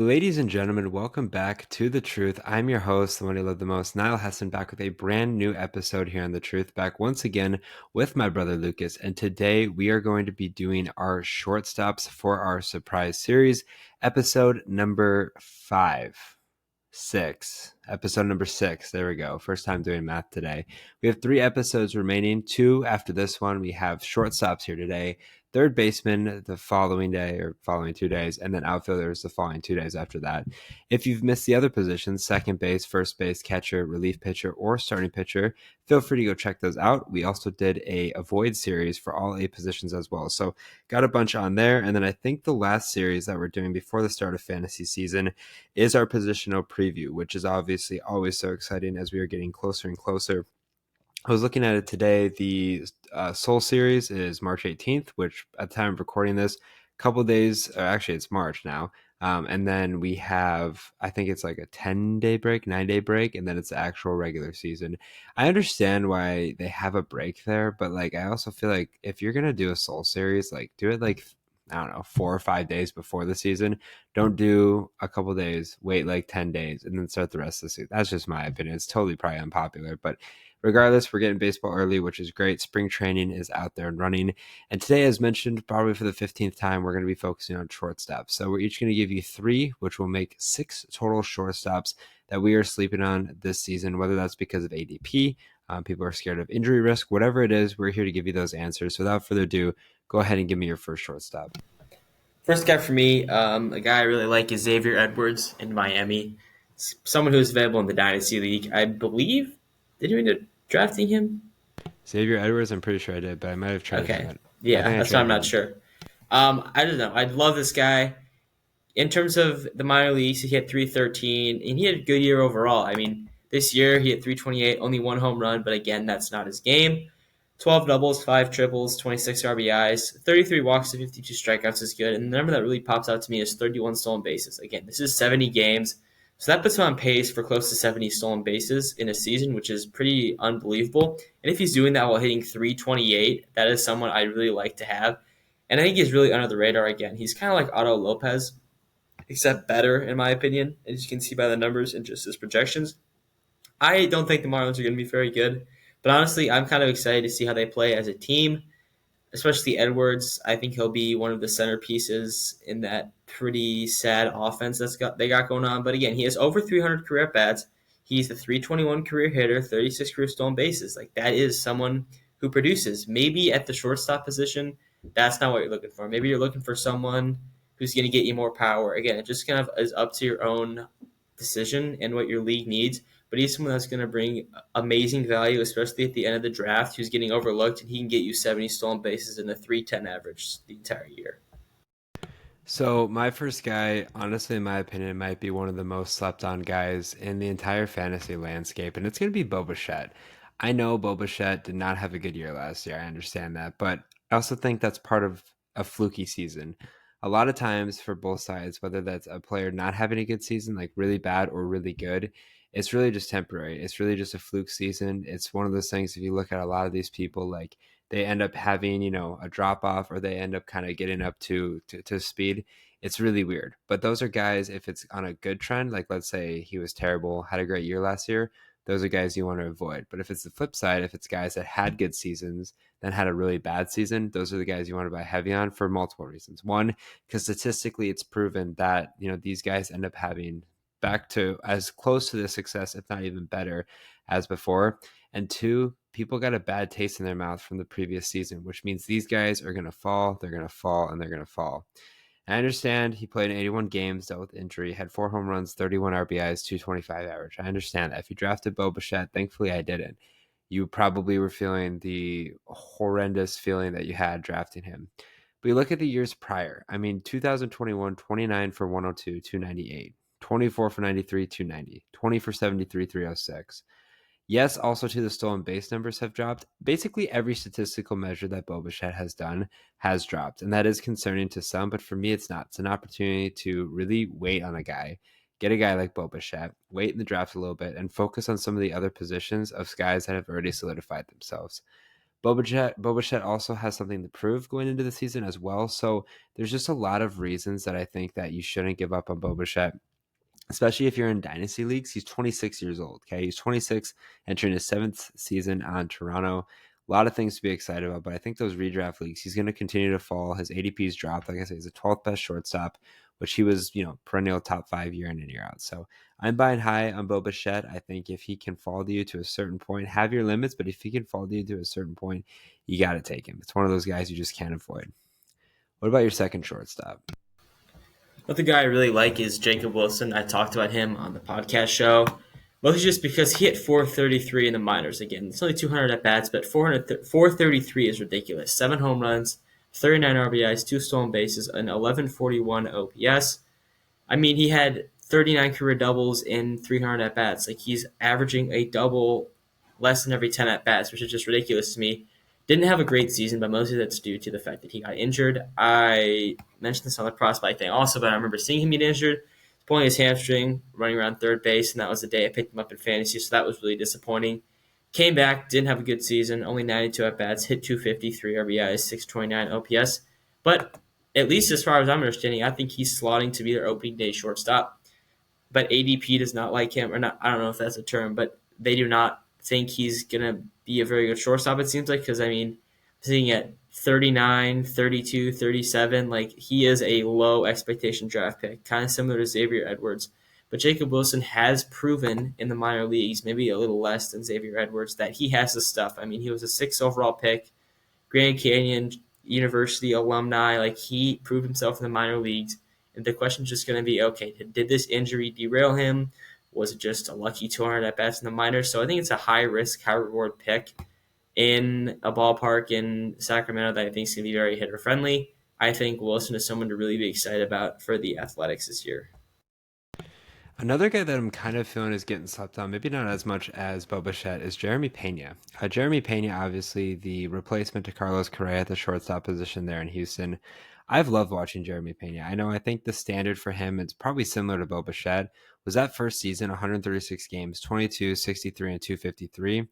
Ladies and gentlemen, welcome back to The Truth. I'm your host, the one who loved the most, Niall Hassan, back with a brand new episode here on The Truth, back once again with my brother Lucas. And today we are going to be doing our shortstops for our surprise series, episode number episode number six. There we go. First time doing math today. We have 3 episodes remaining, 2 after this one. We have shortstops here today, third baseman the following day or following 2 days, and then outfielders the following 2 days after that. If you've missed the other positions, second base, first base, catcher, relief pitcher, or starting pitcher, feel free to go check those out. We also did a avoid series for all 8 positions as well. So got a bunch on there. And then I think the last series that we're doing before the start of fantasy season is our positional preview, which is obviously always so exciting as we are getting closer and closer. I was looking at it today. The Soul Series is March 18th, which at the time of recording this, a couple days, or actually it's March now. And then we have, I think it's like a 10-day break, 9-day break, and then it's the actual regular season. I understand why they have a break there, but like I also feel like if you're gonna do a Soul Series, like do it like I don't know, 4 or 5 days before the season. Don't do a couple days, wait like 10 days, and then start the rest of the season. That's just my opinion. It's totally probably unpopular, but regardless, we're getting baseball early, which is great. Spring training is out there and running. And today, as mentioned, probably for the 15th time, we're going to be focusing on shortstops. So we're each going to give you 3, which will make 6 total shortstops that we are sleeping on this season, whether that's because of ADP, people are scared of injury risk, whatever it is, we're here to give you those answers. So without further ado, go ahead and give me your first shortstop. First guy for me, a guy I really like is Xavier Edwards in Miami. Someone who's available in the Dynasty League. I believe, did you end up drafting him? Xavier Edwards, I'm pretty sure I did, but I might have traded Okay. him. I Yeah, think I that's why I'm traded not him. sure. I don't know. I love this guy. In terms of the minor leagues, he hit 313, and he had a good year overall. I mean, this year he hit 328, only 1 home run, but again, that's not his game. 12 doubles, 5 triples, 26 RBIs, 33 walks to 52 strikeouts is good. And the number that really pops out to me is 31 stolen bases. Again, this is 70 games. So that puts him on pace for close to 70 stolen bases in a season, which is pretty unbelievable. And if he's doing that while hitting 328, that is someone I really like to have. And I think he's really under the radar again. He's kind of like Otto Lopez, except better, in my opinion, as you can see by the numbers and just his projections. I don't think the Marlins are going to be very good, but honestly, I'm kind of excited to see how they play as a team, especially Edwards. I think he'll be one of the centerpieces in that pretty sad offense they got going on. But again, he has over 300 career at bats. He's the 321 career hitter, 36 career stolen bases. Like that is someone who produces. Maybe at the shortstop position, that's not what you're looking for. Maybe you're looking for someone who's going to get you more power. Again, it just kind of is up to your own decision and what your league needs. But he's someone that's going to bring amazing value, especially at the end of the draft, who's getting overlooked, and he can get you 70 stolen bases and a 310 average the entire year. So my first guy, honestly, in my opinion, might be one of the most slept on guys in the entire fantasy landscape, and it's going to be Bichette. I know Bichette did not have a good year last year. I understand that, but I also think that's part of a fluky season. A lot of times for both sides, whether that's a player not having a good season, like really bad or really good, it's really just temporary. It's really just a fluke season. It's one of those things, if you look at a lot of these people, like they end up having, a drop off, or they end up kind of getting up to speed. It's really weird. But those are guys, if it's on a good trend, like let's say he was terrible, had a great year last year, those are guys you want to avoid. But if it's the flip side, if it's guys that had good seasons, then had a really bad season, those are the guys you want to buy heavy on for multiple reasons. One, because statistically it's proven that, these guys end up having back to as close to the success, if not even better, as before. And 2, people got a bad taste in their mouth from the previous season, which means these guys are going to fall, they're going to fall, and they're going to fall. And I understand he played in 81 games, dealt with injury, had 4 home runs, 31 RBIs, 225 average. I understand that. If you drafted Bichette, thankfully I didn't. You probably were feeling the horrendous feeling that you had drafting him. But you look at the years prior. I mean, 2021, 29 for 102, 298. 24 for 93, 290. 20 for 73, 306. Yes, also too, the stolen base numbers have dropped. Basically, every statistical measure that Bichette has done has dropped, and that is concerning to some. But for me, it's not. It's an opportunity to really wait on a guy, get a guy like Bichette, wait in the draft a little bit, and focus on some of the other positions of guys that have already solidified themselves. Boba Fett also has something to prove going into the season as well. So there's just a lot of reasons that I think that you shouldn't give up on Boba Fett, especially if you're in dynasty leagues. He's 26 years old. Okay, he's 26, entering his seventh season on Toronto. A lot of things to be excited about, but I think those redraft leagues, he's going to continue to fall. His ADP's dropped. Like I said, he's the 12th best shortstop, which he was, perennial top five year in and year out. So I'm buying high on Boba Fett. I think if he can fall to you to a certain point, have your limits, but if he can fall to you to a certain point, you got to take him. It's one of those guys you just can't avoid. What about your second shortstop? Another guy I really like is Jacob Wilson. I talked about him on the podcast show, mostly just because he hit 433 in the minors again. It's only 200 at bats, but 433 is ridiculous. 7 home runs, 39 RBIs, 2 stolen bases, an 1141 OPS. I mean, he had 39 career doubles in 300 at bats. Like, he's averaging a double less than every 10 at bats, which is just ridiculous to me. Didn't have a great season, but mostly that's due to the fact that he got injured. I mentioned this on the prospect thing also, but I remember seeing him get injured, pulling his hamstring, running around third base, and that was the day I picked him up in fantasy, so that was really disappointing. Came back, didn't have a good season, only 92 at bats, hit 253 RBIs, 629 OPS, but at least as far as I'm understanding, I think he's slotting to be their opening day shortstop. But ADP does not like him, or not. I don't know if that's a term, but they do not think he's gonna be a very good shortstop. It seems like, because I mean, sitting at 39, 32, 37, like, he is a low expectation draft pick, kind of similar to Xavier Edwards. But Jacob Wilson has proven in the minor leagues, maybe a little less than Xavier Edwards, that he has the stuff. I mean, he was a 6th overall pick, Grand Canyon University alumni. Like, he proved himself in the minor leagues. And the question is just going to be, okay, did this injury derail him? Was it just a lucky 200 at bats in the minors? So I think it's a high risk, high reward pick in a ballpark in Sacramento that I think is going to be very hitter friendly. I think Wilson is someone to really be excited about for the Athletics this year. Another guy that I'm kind of feeling is getting slept on, maybe not as much as Boba Fett, is Jeremy Pena. Jeremy Pena, obviously the replacement to Carlos Correa at the shortstop position there in Houston. I've loved watching Jeremy Pena. I think the standard for him is probably similar to Boba Fett. Was that first season, 136 games, 22, 63, and 253.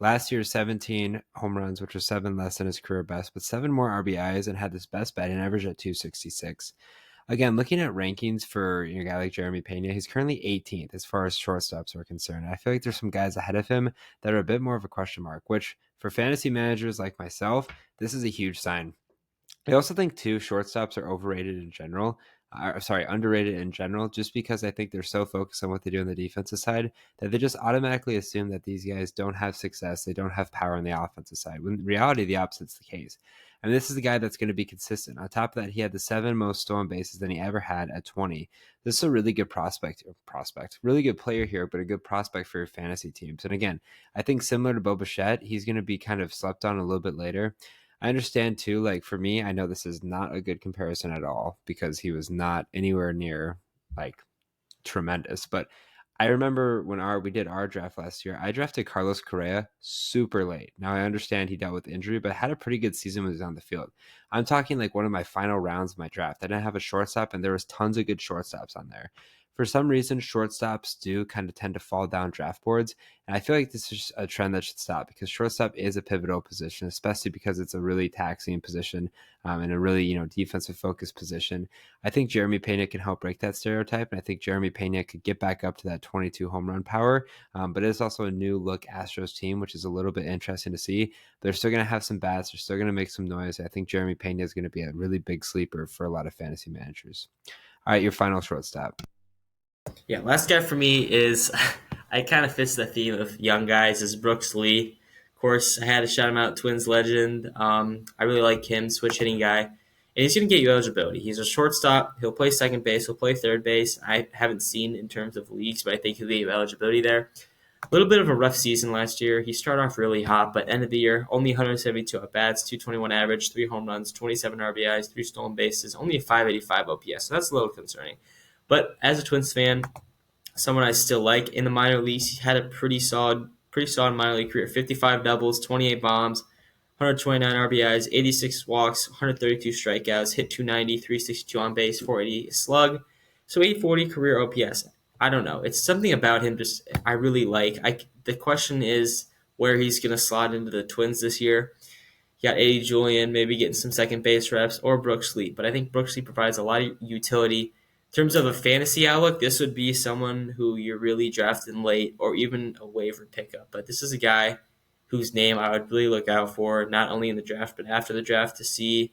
Last year, 17 home runs, which was 7 less than his career best, but 7 more RBIs and had this best batting average at 266. Again, looking at rankings for a guy like Jeremy Pena, he's currently 18th as far as shortstops are concerned. I feel like there's some guys ahead of him that are a bit more of a question mark, which for fantasy managers like myself, this is a huge sign. I also think too shortstops are overrated in general. Underrated in general, just because I think they're so focused on what they do on the defensive side that they just automatically assume that these guys don't have success, they don't have power on the offensive side. When in reality, the opposite's the case. And this is the guy that's going to be consistent. On top of that, he had the 7 most stolen bases than he ever had at 20. This is a really good really good player here, but a good prospect for your fantasy teams. And again, I think similar to Boba Fett, he's going to be kind of slept on a little bit later. I understand too, like for me, I know this is not a good comparison at all because he was not anywhere near like tremendous. But I remember when we did our draft last year, I drafted Carlos Correa super late. Now I understand he dealt with injury, but had a pretty good season when he was on the field. I'm talking like one of my final rounds of my draft. I didn't have a shortstop, and there was tons of good shortstops on there. For some reason, shortstops do kind of tend to fall down draft boards. And I feel like this is a trend that should stop because shortstop is a pivotal position, especially because it's a really taxing position and a really, defensive focused position. I think Jeremy Pena can help break that stereotype. And I think Jeremy Pena could get back up to that 22 home run power. But it's also a new look Astros team, which is a little bit interesting to see. They're still going to have some bats. They're still going to make some noise. I think Jeremy Pena is going to be a really big sleeper for a lot of fantasy managers. All right, your final shortstop. Yeah, last guy for me is I kind of fits the theme of young guys is Brooks Lee. Of course, I had to shout him out, Twins legend. I really like him, switch hitting guy, and he's going to get you eligibility. He's a shortstop. He'll play second base. He'll play third base. I haven't seen in terms of leagues, but I think he'll get you eligibility there. A little bit of a rough season last year. He started off really hot, but end of the year, only 172 at bats, 221 average, 3 home runs, 27 RBIs, 3 stolen bases, only a 585 OPS. So that's a little concerning. But as a Twins fan, someone I still like in the minor leagues, he had a pretty solid minor league career. 55 doubles, 28 bombs, 129 RBIs, 86 walks, 132 strikeouts, hit 290, 362 on base, 480 slug. So 840 career OPS. I don't know. It's something about him just I really like. The question is, where he's going to slot into the Twins this year. You got Eddie Julian, maybe getting some second base reps, or Brooks Lee. But I think Brooks Lee provides a lot of utility. In terms of a fantasy outlook, this would be someone who you're really drafting late or even a waiver pickup. But this is a guy whose name I would really look out for, not only in the draft, but after the draft to see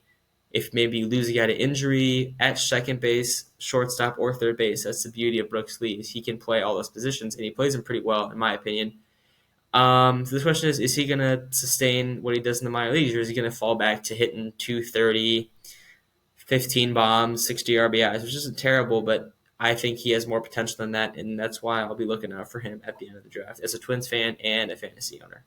if maybe you lose a guy to injury at second base, shortstop, or third base. That's the beauty of Brooks Lee, is he can play all those positions, and he plays them pretty well, in my opinion. So the question is he going to sustain what he does in the minor leagues, or is he going to fall back to hitting 230, 15 bombs, 60 RBIs, which isn't terrible, but I think he has more potential than that, and that's why I'll be looking out for him at the end of the draft as a Twins fan and a fantasy owner.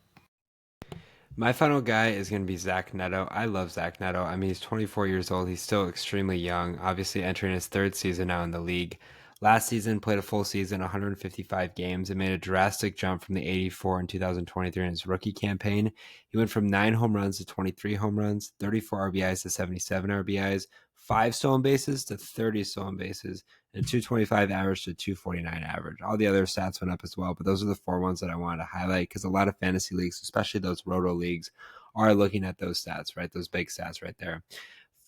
My final guy is going to be Zach Neto. I love Zach Neto. I mean, he's 24 years old. He's still extremely young, obviously entering his third season now in the league. Last season, played a full season, 155 games, and made a drastic jump from the 84 in 2023 in his rookie campaign. He went from 9 home runs to 23 home runs, 34 RBIs to 77 RBIs, 5 stolen bases to 30 stolen bases, and 225 average to 249 average. All the other stats went up as well, but those are the 4 ones that I wanted to highlight because a lot of fantasy leagues, especially those roto leagues, are looking at those stats, right? Those big stats right there.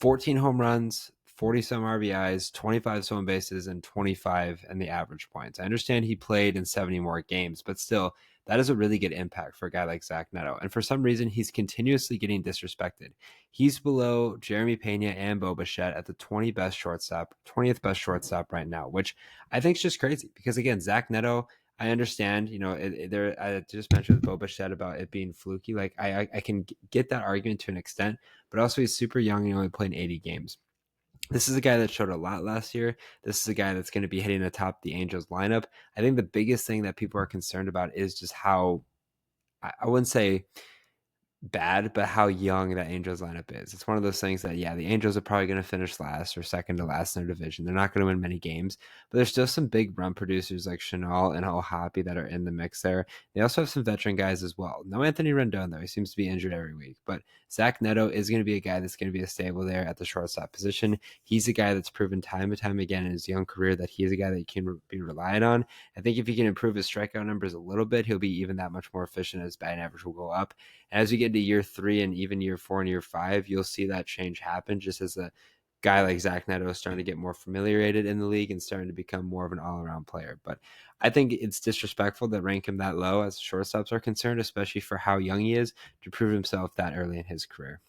14 home runs, 40 some RBIs, 25 stolen bases, and 25 in the average points. I understand he played in 70 more games, but still, that is a really good impact for a guy like Zach Neto. And for some reason, he's continuously getting disrespected. He's below Jeremy Pena and Bichette at the 20th best shortstop right now, which I think is just crazy because, again, Zach Neto, I understand, there. I just mentioned with Bichette about it being fluky. Like I can get that argument to an extent, but also he's super young and he only played 80 games. This is a guy that showed a lot last year. This is a guy that's going to be hitting atop the Angels lineup. I think the biggest thing that people are concerned about is just how, I wouldn't say bad, but how young that Angels lineup is. It's one of those things that, yeah, the Angels are probably going to finish last or second to last in their division. They're not going to win many games, but there's still some big run producers like Chanel and O'Hoppe that are in the mix there. They also have some veteran guys as well. No Anthony Rendon, though. He seems to be injured every week, but Zach Neto is going to be a guy that's going to be a stable there at the shortstop position. He's a guy that's proven time and time again in his young career that he is a guy that you can be relied on. I think if he can improve his strikeout numbers a little bit, he'll be even that much more efficient. His batting average will go up. As we get into year 3 and even year 4 and year 5, you'll see that change happen just as a guy like Zach Neto is starting to get more familiated in the league and starting to become more of an all-around player. But I think it's disrespectful to rank him that low as shortstops are concerned, especially for how young he is to prove himself that early in his career.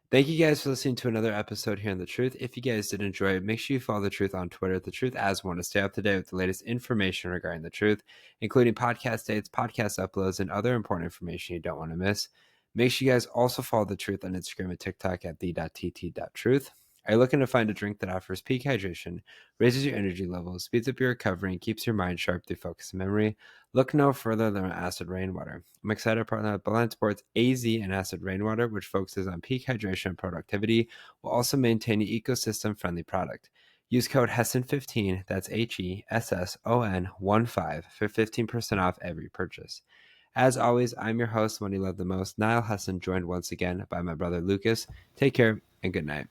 Thank you guys for listening to another episode here on The Truth. If you guys did enjoy it, make sure you follow The Truth on Twitter, The Truth as one, to stay up to date with the latest information regarding The Truth, including podcast dates, podcast uploads, and other important information you don't want to miss. Make sure you guys also follow The Truth on Instagram and TikTok at the.tt.truth. Are you looking to find a drink that offers peak hydration, raises your energy levels, speeds up your recovery, and keeps your mind sharp through focus and memory? Look no further than Acid Rainwater. I'm excited to partner with Balance Sports AZ and Acid Rainwater, which focuses on peak hydration and productivity, while also maintaining ecosystem-friendly product. Use code HESSON15, that's HESSON 15 for 15% off every purchase. As always, I'm your host, one you love the most, Niall Hesson, joined once again by my brother Lucas. Take care and good night.